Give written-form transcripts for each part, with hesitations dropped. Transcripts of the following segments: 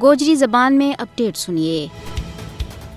گوجری زبان میں اپڈیٹ سنیے۔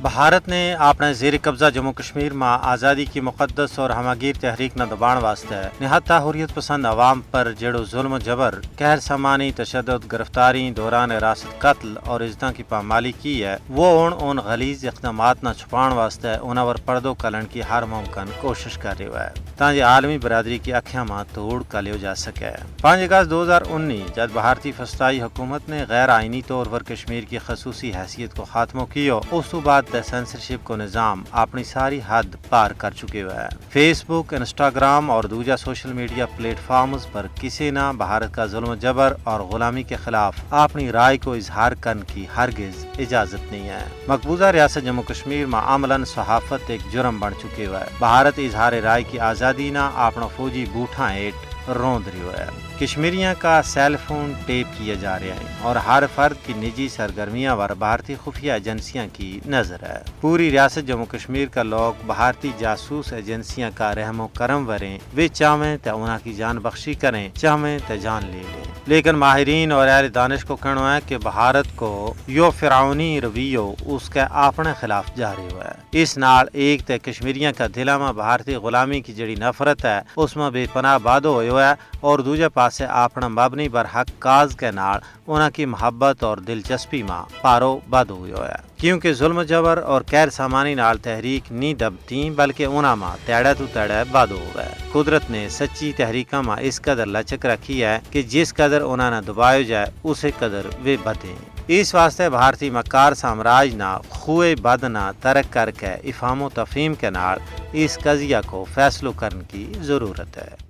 بھارت نے اپنے زیر قبضہ جموں کشمیر میں آزادی کی مقدس اور ہماگیر تحریک نہ دبان واسطے نہتا حریت پسند عوام پر جڑو ظلم و جبر، قہر سامانی، تشدد، گرفتاری، دوران حراست قتل اور عزتوں کی پامالی کی ہے، وہ ان غلیظ اقدامات نہ چھپان واسطے انہاں ور پردو کلن کی ہر ممکن کوشش کر رہی ہے تاکہ عالمی برادری کی اکھیاں میں توڑ کلیو جا سکے۔ 5 اگست 2019 جب بھارتی فسطائی حکومت نے غیر آئینی طور پر کشمیر کی خصوصی حیثیت کو خاتمہ کیا، اس تو بعد سینسرشپ کو نظام اپنی ساری حد پار کر چکے ہوئے ہیں۔ فیس بک، انسٹاگرام اور دوسرا سوشل میڈیا پلیٹ فارمز پر کسی نہ بھارت کا ظلم و جبر اور غلامی کے خلاف اپنی رائے کو اظہار کرنے کی ہرگز اجازت نہیں ہے۔ مقبوضہ ریاست جموں کشمیر میں عملاً صحافت ایک جرم بن چکے ہوئے ہے۔ بھارت اظہار رائے کی آزادی نہ اپنا فوجی بوٹھا ایٹ روند رہی ہے۔ کشمیریوں کا سیل فون ٹیپ کیے جا رہے ہیں اور ہر فرد کی نجی سرگرمیاں پر بھارتی خفیہ ایجنسیاں کی نظر ہے۔ پوری ریاست جموں کشمیر کا لوگ بھارتی جاسوس ایجنسیاں کا رحم و کرم وریں، وہ چاہیں تو انہاں کی جان بخشی کریں، چاہیں تو جان لے لیں، لیکن ماہرین اور اہل دانش کو کہنا ہے کہ بھارت کو یو فرعونی رویہ اس کے اپنے خلاف جاری ہوا ہے۔ اس نال ایک تے کشمیریوں کا دلوں میں بھارتی غلامی کی جڑی نفرت ہے اس میں بے پناہ بادو ہوئے ہے، اور دوجے پاسے اپنا مبنی بر حق کاز کے نال انہاں کی محبت اور دلچسپی میں پارو بادو ہوئے ہے، کیونکہ ظلم جبر اور غیر سامانی نال تحریک نہیں دبتی بلکہ انہاں میں تیڑے تو تیڑے بادو ہوئے ہے۔ قدرت نے سچی تحریکاں میں اس قدر لچک رکھی ہے کہ جس قدر انہاں نہ دبایا جائے اسی قدر وہ بدیں۔ اس واسطے بھارتی مکار سامراج نہ خوئے بد نہ ترک کر کے افہام و تفہیم کے نال اس قضیہ کو فیصلو کرنے کی ضرورت ہے۔